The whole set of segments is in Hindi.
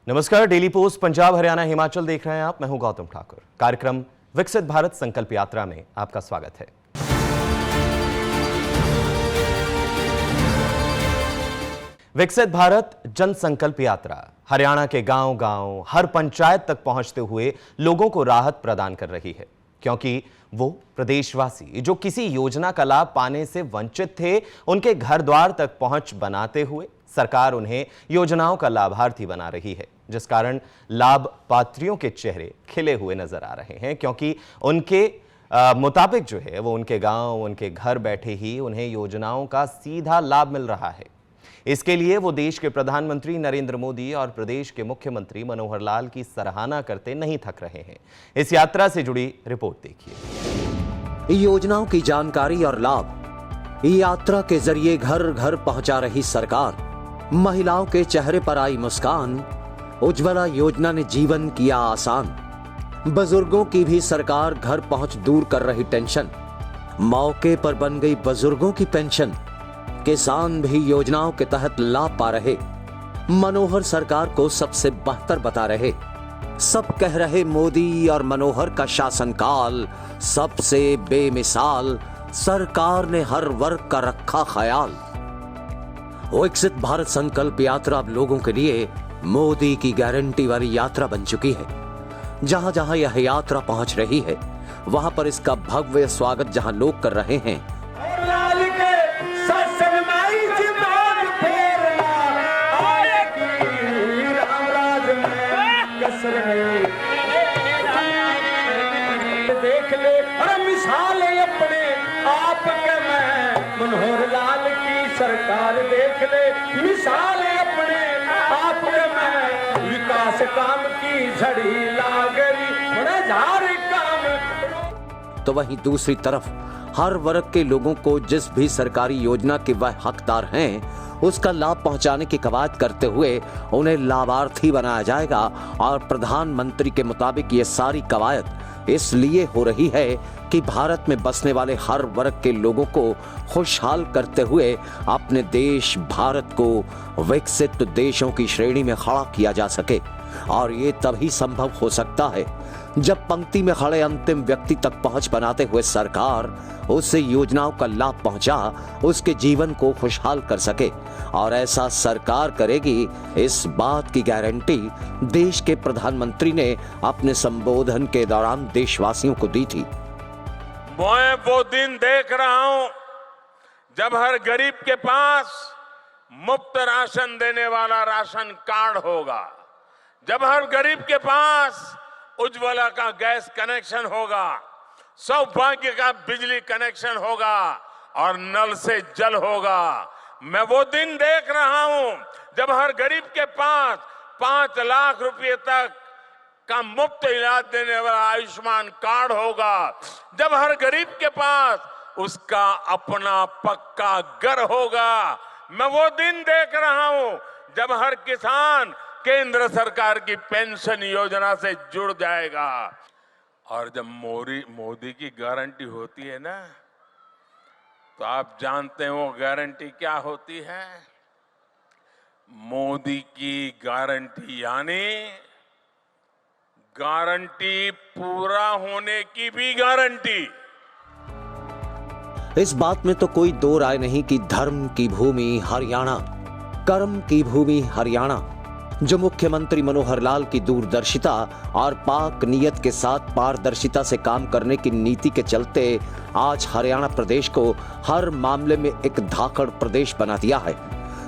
नमस्कार, डेली पोस्ट पंजाब हरियाणा हिमाचल देख रहे हैं आप। मैं हूं गौतम ठाकुर। कार्यक्रम विकसित भारत संकल्प यात्रा में आपका स्वागत है। विकसित भारत जन संकल्प यात्रा हरियाणा के गांव-गांव, हर पंचायत तक पहुंचते हुए लोगों को राहत प्रदान कर रही है, क्योंकि वो प्रदेशवासी जो किसी योजना का लाभ पाने से वंचित थे, उनके घर द्वार तक पहुंच बनाते हुए सरकार उन्हें योजनाओं का लाभार्थी बना रही है, जिस कारण लाभ पात्रियों के चेहरे खिले हुए नजर आ रहे हैं, क्योंकि उनके मुताबिक जो है वो उनके गांव, उनके घर बैठे ही उन्हें योजनाओं का सीधा लाभ मिल रहा है। इसके लिए वो देश के प्रधानमंत्री नरेंद्र मोदी और प्रदेश के मुख्यमंत्री मनोहर लाल की सराहना करते नहीं थक रहे हैं। इस यात्रा से जुड़ी रिपोर्ट देखिए। योजनाओं की जानकारी और लाभ यात्रा के जरिए घर घर पहुंचा रही सरकार। महिलाओं के चेहरे पर आई मुस्कान। उज्ज्वला योजना ने जीवन किया आसान। बुजुर्गों की भी सरकार घर पहुंच दूर कर रही टेंशन। मौके पर बन गई बुजुर्गों की पेंशन। किसान भी योजनाओं के तहत लाभ पा रहे। मनोहर सरकार को सबसे बेहतर बता रहे। सब कह रहे मोदी और मनोहर का शासनकाल सबसे बेमिसाल। सरकार ने हर वर्ग का रखा ख्याल। विकसित भारत संकल्प यात्रा अब लोगों के लिए मोदी की गारंटी वाली यात्रा बन चुकी है। जहां जहां यह यात्रा पहुंच रही है, वहां पर इसका भव्य स्वागत जहां लोग कर रहे हैं, देख ले और मिसाल अपने आप के मैं मनोहर लाल की सरकार देख ले, मिसाल अपने आप के मैं विकास काम की झड़ी लागरी बड़े झार काम। तो वहीं दूसरी तरफ हर वर्ग के लोगों को जिस भी सरकारी योजना के वह हकदार हैं, उसका लाभ पहुंचाने की कवायद करते हुए उन्हें लाभार्थी बनाया जाएगा। और प्रधानमंत्री के मुताबिक ये सारी कवायद इसलिए हो रही है कि भारत में बसने वाले हर वर्ग के लोगों को खुशहाल करते हुए अपने देश भारत को विकसित देशों की श्रेणी में खड़ा किया जा सके। और ये तभी संभव हो सकता है जब पंक्ति में खड़े अंतिम व्यक्ति तक पहुंच बनाते हुए सरकार उससे योजनाओं का लाभ पहुंचा उसके जीवन को खुशहाल कर सके। और ऐसा सरकार करेगी, इस बात की गारंटी देश के प्रधानमंत्री ने अपने संबोधन के दौरान देशवासियों को दी थी। मैं वो दिन देख रहा हूं जब हर गरीब के पास मुफ्त राशन देने वाला राशन कार्ड होगा, जब हर गरीब के पास उज्ज्वला का गैस कनेक्शन होगा, सौभाग्य का बिजली कनेक्शन होगा और नल से जल होगा। मैं वो दिन देख रहा हूं जब हर गरीब के पास 5 लाख रुपए तक का मुफ्त इलाज देने वाला आयुष्मान कार्ड होगा, जब हर गरीब के पास उसका अपना पक्का घर होगा। मैं वो दिन देख रहा हूं जब हर किसान केंद्र सरकार की पेंशन योजना से जुड़ जाएगा। और जब मोदी की गारंटी होती है ना, तो आप जानते हैं वो गारंटी क्या होती है। मोदी की गारंटी यानी गारंटी पूरा होने की भी गारंटी। इस बात में तो कोई दो राय नहीं कि धर्म की भूमि हरियाणा, कर्म की भूमि हरियाणा। जो मुख्यमंत्री मनोहर लाल की दूरदर्शिता और पाक नियत के साथ पारदर्शिता से काम करने की नीति के चलते आज हरियाणा प्रदेश को हर मामले में एक धाकड़ प्रदेश बना दिया है।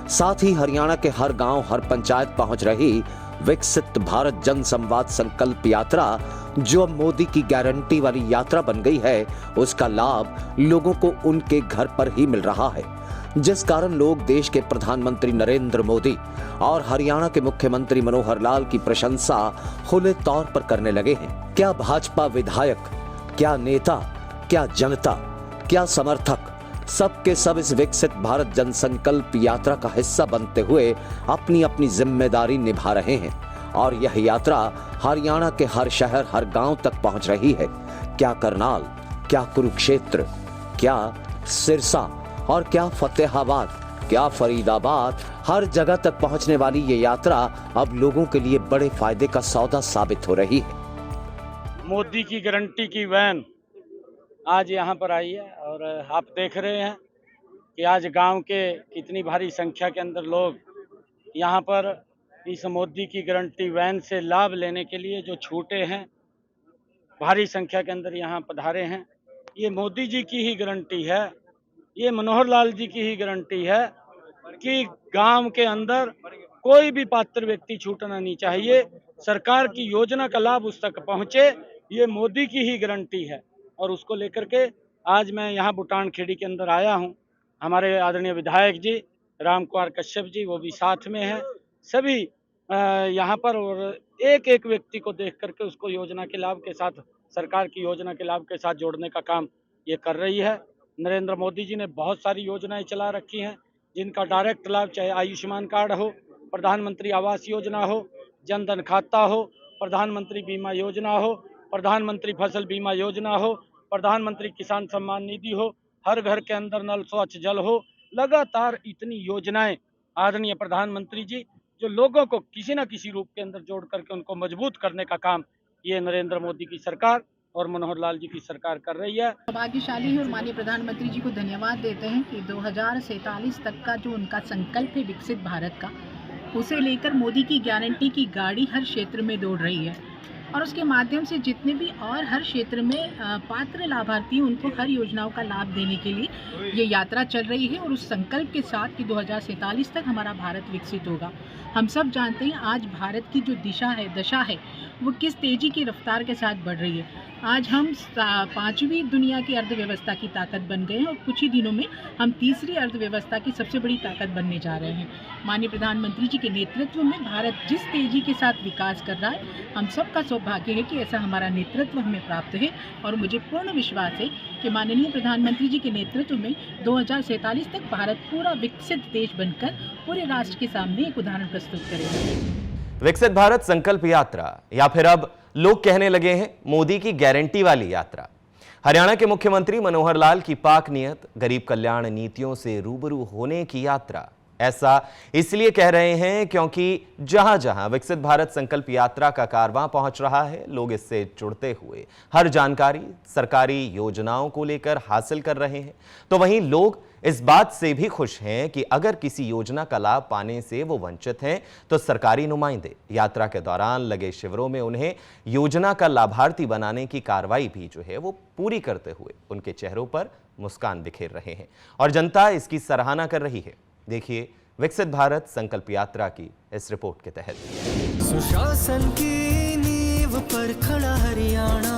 साथ ही हरियाणा के हर गांव, हर पंचायत पहुंच रही विकसित भारत जन संवाद संकल्प यात्रा, जो अब मोदी की गारंटी वाली यात्रा बन गई है, उसका लाभ लोगों को उनके घर पर ही मिल रहा है। जिस कारण लोग देश के प्रधानमंत्री नरेंद्र मोदी और हरियाणा के मुख्यमंत्री मनोहर लाल की प्रशंसा खुले तौर पर करने लगे हैं। क्या भाजपा विधायक, क्या नेता, क्या जनता, क्या समर्थक, सबके सब इस विकसित भारत जनसंकल्प यात्रा का हिस्सा बनते हुए अपनी अपनी जिम्मेदारी निभा रहे हैं। और यह यात्रा हरियाणा के हर शहर, हर गांव तक पहुंच रही है। क्या करनाल, क्या कुरुक्षेत्र, क्या सिरसा और क्या फतेहाबाद, क्या फरीदाबाद हर जगह तक पहुंचने वाली ये यात्रा अब लोगों के लिए बड़े फायदे का सौदा साबित हो रही है। मोदी की गारंटी की वैन आज यहाँ पर आई है और आप देख रहे हैं कि आज गांव के कितनी भारी संख्या के अंदर लोग यहाँ पर इस मोदी की गारंटी वैन से लाभ लेने के लिए जो छूटे हैं, भारी संख्या के अंदर यहाँ पधारे हैं। ये मोदी जी की ही गारंटी है, ये मनोहर लाल जी की ही गारंटी है कि गांव के अंदर कोई भी पात्र व्यक्ति छूटना नहीं चाहिए, सरकार की योजना का लाभ उस तक पहुंचे, ये मोदी की ही गारंटी है। और उसको लेकर के आज मैं यहाँ बुटान खेड़ी के अंदर आया हूँ। हमारे आदरणीय विधायक जी राम कुमार कश्यप जी वो भी साथ में हैं, सभी यहाँ पर, और एक एक व्यक्ति को देख करके उसको योजना के लाभ के साथ, सरकार की योजना के लाभ के साथ जोड़ने का काम ये कर रही है। नरेंद्र मोदी जी ने बहुत सारी योजनाएं चला रखी हैं जिनका डायरेक्ट लाभ, चाहे आयुष्मान कार्ड हो, प्रधानमंत्री आवास योजना हो, जन धन खाता हो, प्रधानमंत्री बीमा योजना हो, प्रधानमंत्री फसल बीमा योजना हो, प्रधानमंत्री किसान सम्मान निधि हो, हर घर के अंदर नल स्वच्छ जल हो, लगातार इतनी योजनाएं आदरणीय प्रधानमंत्री जी जो लोगों को किसी न किसी रूप के अंदर जोड़ करके उनको मजबूत करने का काम ये नरेंद्र मोदी की सरकार और मनोहर लाल जी की सरकार कर रही है। भाग्यशाली है और माननीय प्रधानमंत्री जी को धन्यवाद देते हैं कि 2047 तक का जो उनका संकल्प है विकसित भारत का, उसे लेकर मोदी की गारंटी की गाड़ी हर क्षेत्र में दौड़ रही है और उसके माध्यम से जितने भी और हर क्षेत्र में पात्र लाभार्थी उनको हर योजनाओं का लाभ देने के लिए ये यात्रा चल रही है और उस संकल्प के साथ कि 2047 तक हमारा भारत विकसित होगा। हम सब जानते हैं आज भारत की जो दशा है वो किस तेज़ी की रफ्तार के साथ बढ़ रही है। आज हम 5वीं दुनिया की अर्थव्यवस्था की ताकत बन गए हैं और कुछ ही दिनों में हम तीसरी अर्थव्यवस्था की सबसे बड़ी ताकत बनने जा रहे हैं। माननीय प्रधानमंत्री जी के नेतृत्व में भारत जिस तेज़ी के साथ विकास कर रहा है, हम सबका सौभाग्य है कि ऐसा हमारा नेतृत्व हमें प्राप्त है और मुझे पूर्ण विश्वास है कि माननीय प्रधानमंत्री जी के नेतृत्व में 2047 तक भारत पूरा विकसित देश बनकर पूरे राष्ट्र के सामने एक उदाहरण प्रस्तुत करेगा। विकसित भारत संकल्प यात्रा, या फिर अब लोग कहने लगे हैं मोदी की गारंटी वाली यात्रा। हरियाणा के मुख्यमंत्री मनोहर लाल की पाक नियत, गरीब कल्याण नीतियों से रूबरू होने की यात्रा। ऐसा इसलिए कह रहे हैं क्योंकि जहां जहां विकसित भारत संकल्प यात्रा का कारवां पहुंच रहा है, लोग इससे जुड़ते हुए हर जानकारी सरकारी योजनाओं को लेकर हासिल कर रहे हैं। तो वहीं लोग इस बात से भी खुश हैं कि अगर किसी योजना का लाभ पाने से वो वंचित हैं, तो सरकारी नुमाइंदे यात्रा के दौरान लगे शिविरों में उन्हें योजना का लाभार्थी बनाने की कार्रवाई भी जो है वो पूरी करते हुए उनके चेहरों पर मुस्कान बिखेर रहे हैं और जनता इसकी सराहना कर रही है। देखिए विकसित भारत संकल्प यात्रा की इस रिपोर्ट के तहत। सुशासन की नींव पर खड़ा हरियाणा,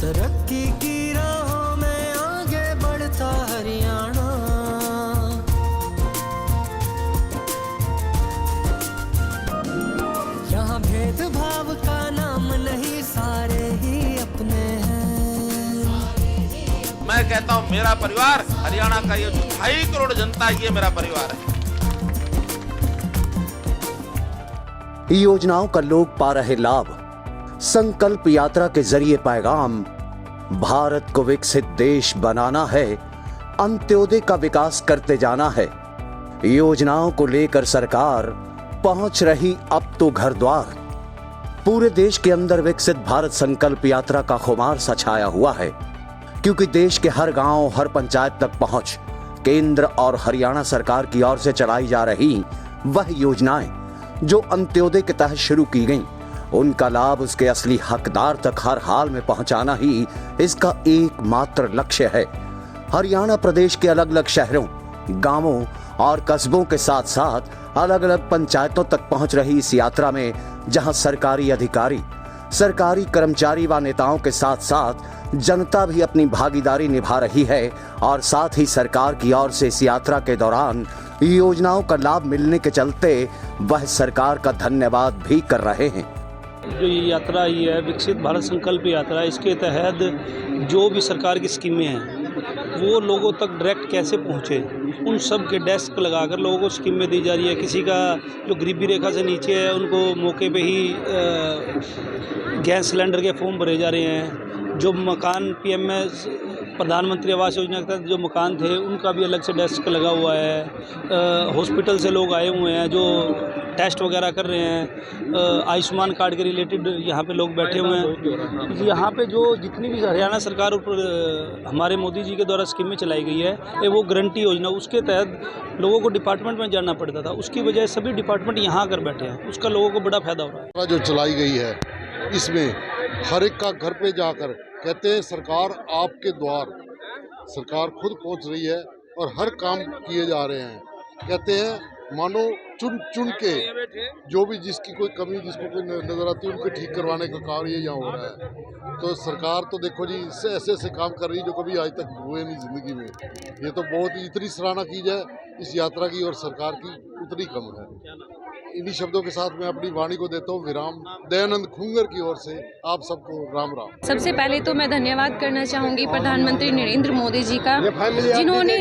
तरक्की की राहों में आगे बढ़ता हरियाणा। यहाँ भेदभाव का नाम नहीं, सारे ही अपने हैं। मैं कहता हूं मेरा परिवार, हरियाणा का ये 2.5 करोड़ जनता, ये मेरा परिवार है। योजनाओं का लोग पा रहे लाभ, संकल्प यात्रा के जरिए पैगाम, भारत को विकसित देश बनाना है, अंत्योदय का विकास करते जाना है। योजनाओं को लेकर सरकार पहुंच रही अब तो घर द्वार। पूरे देश के अंदर विकसित भारत संकल्प यात्रा का खुमार सा छाया हुआ है, क्योंकि देश के हर गांव, हर पंचायत तक पहुंच केंद्र और हरियाणा सरकार की ओर से चलाई जा रही वह योजनाएं जो अंत्योदय के तहत शुरू की गईं, उनका लाभ उसके असली हकदार तक हर हाल में पहुंचाना ही इसका एकमात्र लक्ष्य है। हरियाणा प्रदेश के अलग अलग शहरों, गांवों और कस्बों के साथ साथ अलग अलग पंचायतों तक पहुंच रही इस यात्रा में जहां सरकारी अधिकारी, सरकारी कर्मचारी व नेताओं के साथ साथ जनता भी अपनी भागीदारी निभा रही है और साथ ही सरकार की ओर से इस यात्रा के दौरान योजनाओं का लाभ मिलने के चलते वह सरकार का धन्यवाद भी कर रहे हैं। जो ये यात्रा ही है विकसित भारत संकल्प यात्रा, इसके तहत जो भी सरकार की स्कीमें हैं वो लोगों तक डायरेक्ट कैसे पहुँचे, उन सब के डेस्क लगाकर लोगों को स्कीमें दी जा रही है। किसी का जो गरीबी रेखा से नीचे है उनको मौके पे ही गैस सिलेंडर के फॉर्म भरे जा रहे हैं। जो मकान प्रधानमंत्री आवास योजना के तहत जो मकान थे उनका भी अलग से डेस्क लगा हुआ है। हॉस्पिटल से लोग आए हुए हैं जो टेस्ट वगैरह कर रहे हैं। आयुष्मान कार्ड के रिलेटेड यहाँ पे लोग बैठे हुए हैं। यहाँ पे जो जितनी भी हरियाणा सरकार ऊपर हमारे मोदी जी के द्वारा स्कीमें चलाई गई है वो गारंटी योजना, उसके तहत लोगों को डिपार्टमेंट में जाना पड़ता था, उसकी बजाय सभी डिपार्टमेंट यहाँ आकर बैठे हैं। उसका लोगों को बड़ा फायदा हो रहा है। जो चलाई गई है इसमें हर एक का घर पे जाकर कहते हैं सरकार आपके द्वार, सरकार खुद पहुंच रही है और हर काम किए जा रहे हैं। कहते हैं मानो चुन चुन के जो भी जिसकी कोई कमी जिसको कोई नजर आती है उनको ठीक करवाने का कार्य यहाँ हो रहा है। तो सरकार तो देखो जी इससे ऐसे ऐसे काम कर रही है जो कभी आज तक हुए नहीं जिंदगी में। ये तो बहुत ही इतनी सराहना की जाए इस यात्रा की और सरकार की उतनी कम है। इन्हीं शब्दों के साथ मैं अपनी वाणी को देता हूँ विराम। दयानंद खुंगर की ओर से आप सबको राम राम। सबसे पहले तो मैं धन्यवाद करना चाहूँगी प्रधानमंत्री नरेंद्र मोदी जी का, जिन्होंने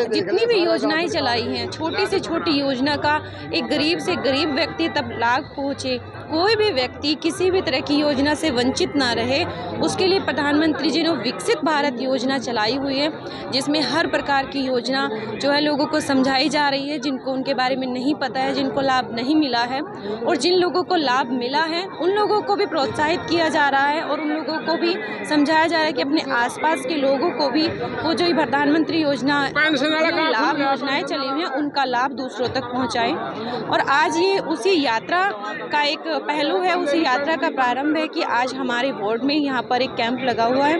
जितनी भी योजनाएं चलाई हैं, छोटी से छोटी योजना का एक गरीब से गरीब व्यक्ति तक लाभ पहुँचे, कोई भी व्यक्ति किसी भी तरह की योजना से वंचित ना रहे, उसके लिए प्रधानमंत्री जी ने विकसित भारत योजना चलाई हुई है, जिसमें हर प्रकार की योजना जो है लोगों को समझाई जा रही है, जिनको उनके बारे में नहीं पता है, जिनको लाभ नहीं मिला है, और जिन लोगों को लाभ मिला है उन लोगों को भी प्रोत्साहित किया जा रहा है और उन लोगों को भी समझाया जा रहा है कि अपने आसपास के लोगों को भी वो जो प्रधानमंत्री योजना लाभ योजनाएं चली हुई हैं उनका लाभ दूसरों तक पहुंचाएं। और आज ये उसी यात्रा का एक पहलू है, उसी यात्रा का प्रारंभ है कि आज हमारे वार्ड में यहाँ पर एक कैंप लगा हुआ है।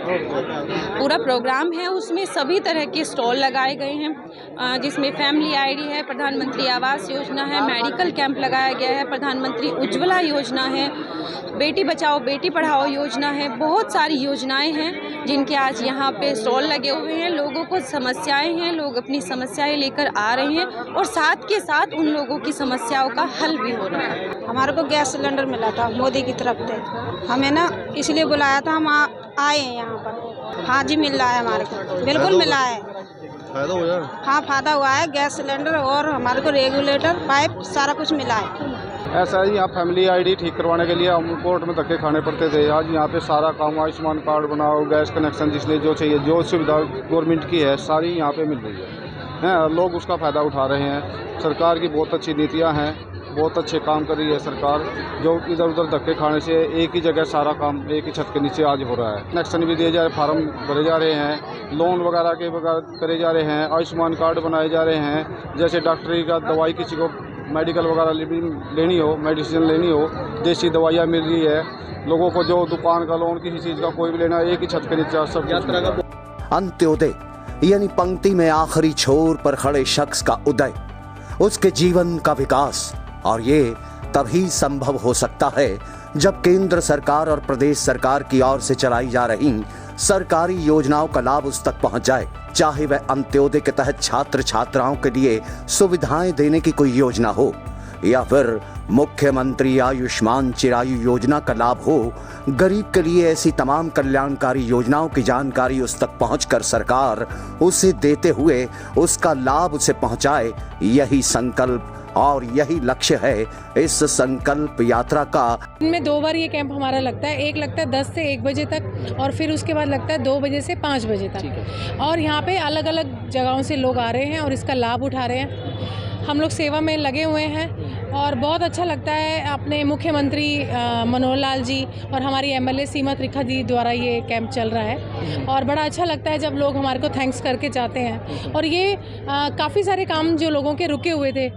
पूरा प्रोग्राम है, उसमें सभी तरह के स्टॉल लगाए गए हैं, जिसमें फैमिली आईडी है, प्रधानमंत्री आवास योजना है, मेडिकल कैंप लगाया गया है, प्रधानमंत्री उज्ज्वला योजना है, बेटी बचाओ बेटी पढ़ाओ योजना है। बहुत सारी योजनाएं हैं जिनके आज यहाँ पे स्टॉल लगे हुए हैं। लोगों को समस्याएं हैं, लोग अपनी समस्याएं लेकर आ रहे हैं और साथ के साथ उन लोगों की समस्याओं का हल भी हो रहा है। हमारे को गैस सिलेंडर मिला था मोदी की तरफ से, हमें ना इसलिए बुलाया था, हम आए हैं यहाँ पर। हाँ जी मिल रहा है, हमारे को बिल्कुल मिला है, फायदा हुआ है। हाँ फायदा हुआ है, गैस सिलेंडर और हमारे को रेगुलेटर पाइप सारा कुछ मिला है। ऐसा ही यहाँ फैमिली आईडी ठीक करवाने के लिए हम कोर्ट में धक्के खाने पड़ते थे। आज यहाँ पे सारा काम आयुष्मान कार्ड बनाओ, गैस कनेक्शन जिसने जो चाहिए, जो सुविधा गवर्नमेंट की है सारी यहाँ पे मिल रही है। लोग उसका फ़ायदा उठा रहे हैं। सरकार की बहुत अच्छी नीतियाँ हैं, बहुत अच्छे काम कर रही है सरकार, जो इधर उधर धक्के खाने से एक ही जगह सारा काम एक ही छत के नीचे आज हो रहा है। कनेक्शन भी दिए जा रहे, फार्म भरे जा रहे हैं, लोन वगैरह के वगैरह करे जा रहे हैं, आयुष्मान कार्ड बनाए जा रहे हैं। जैसे डॉक्टरी का दवाई किसी को मेडिकल वगैरह लेनी हो, मेडिसिन लेनी हो, देसी दवाइयाँ मिल रही है लोगों को। जो दुकान का लोन किसी चीज़ का कोई भी लेना, एक ही छत के नीचे सब यात्रा का। अंत्योदय यानी पंक्ति में आखिरी छोर पर खड़े शख्स का उदय, उसके जीवन का विकास, और ये तभी संभव हो सकता है जब केंद्र सरकार और प्रदेश सरकार की ओर से चलाई जा रही सरकारी योजनाओं का लाभ उस तक पहुंच जाए। चाहे वह अंत्योदय के तहत छात्र छात्राओं के लिए सुविधाएं देने की कोई योजना हो, या फिर मुख्यमंत्री आयुष्मान चिरायु योजना का लाभ हो। गरीब के लिए ऐसी तमाम कल्याणकारी योजनाओं की जानकारी उस तक पहुंचकर सरकार उसे देते हुए उसका लाभ उसे पहुंचाए, यही संकल्प और यही लक्ष्य है इस संकल्प यात्रा का। इनमें 2 बार ये कैंप हमारा लगता है, एक लगता है 10 से 1 बजे तक और फिर उसके बाद लगता है 2 बजे से 5 बजे तक। और यहाँ पे अलग अलग जगहों से लोग आ रहे हैं और इसका लाभ उठा रहे हैं। हम लोग सेवा में लगे हुए हैं और बहुत अच्छा लगता है। अपने मुख्यमंत्री मनोहर लाल जी और हमारी MLA सीमा त्रिखा जी द्वारा ये कैंप चल रहा है और बड़ा अच्छा लगता है जब लोग हमारे को थैंक्स करके जाते हैं। और ये काफ़ी सारे काम जो लोगों के रुके हुए थे,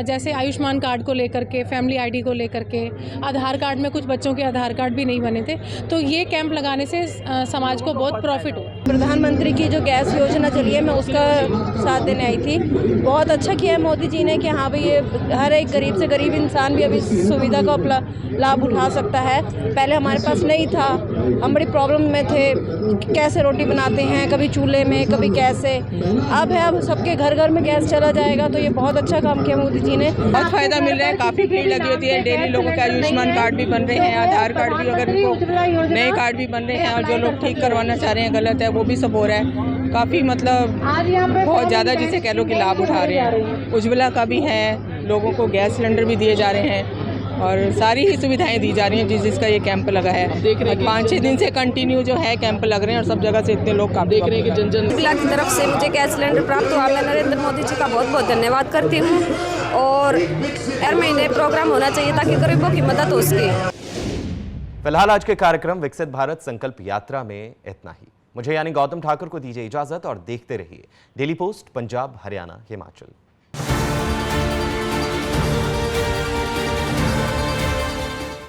जैसे आयुष्मान कार्ड को लेकर के, फैमिली आईडी को लेकर के, आधार कार्ड में कुछ बच्चों के आधार कार्ड भी नहीं बने थे, तो ये कैंप लगाने से समाज को बहुत प्रॉफिट हो। प्रधानमंत्री की जो गैस योजना चली है मैं उसका साथ देने आई थी। बहुत अच्छा किया है मोदी जी ने कि हाँ भाई ये हर एक गरीब से गरीब इंसान भी अभी सुविधा का लाभ उठा सकता है। पहले हमारे पास नहीं था, हम बड़ी प्रॉब्लम में थे, कैसे रोटी बनाते हैं, कभी चूल्हे में कभी कैसे। अब है, अब सबके घर घर में गैस चला जाएगा, तो ये बहुत अच्छा काम किया मोदी जी ने। बहुत फायदा मिल रहा है, काफ़ी भीड़ लगी होती है, डेली लोगों के आयुष्मान कार्ड भी बन रहे हैं, आधार कार्ड भी, अगर उनको नए कार्ड भी बन रहे हैं, और जो लोग ठीक करवाना चाह रहे हैं गलत है वो भी सब हो रहा है। काफ़ी मतलब बहुत ज़्यादा जिसे कह लो कि लाभ उठा रहे हैं। उज्ज्वला का भी है, लोगों को गैस सिलेंडर भी दिए जा रहे हैं और सारी ही सुविधाएं दी जा रही हैं जिसका ये कैंप लगा है। देख रहे हैं 5-6 दिन से कंटिन्यू जो है कैंप लग रहे हैं और सब जगह से इतने लोग काम देख रहे हैं कि जन की तरफ से मुझे गैस सिलेंडर प्राप्त हुआ। मैं नरेंद्र मोदी जी का बहुत बहुत धन्यवाद करती हूँ और हर महीने प्रोग्राम होना चाहिए ताकि गरीबों की मदद हो सके। फिलहाल आज के कार्यक्रम विकसित भारत संकल्प यात्रा में इतना ही। मुझे यानी गौतम ठाकुर को दीजिए इजाजत और देखते रहिए डेली पोस्ट पंजाब हरियाणा हिमाचल।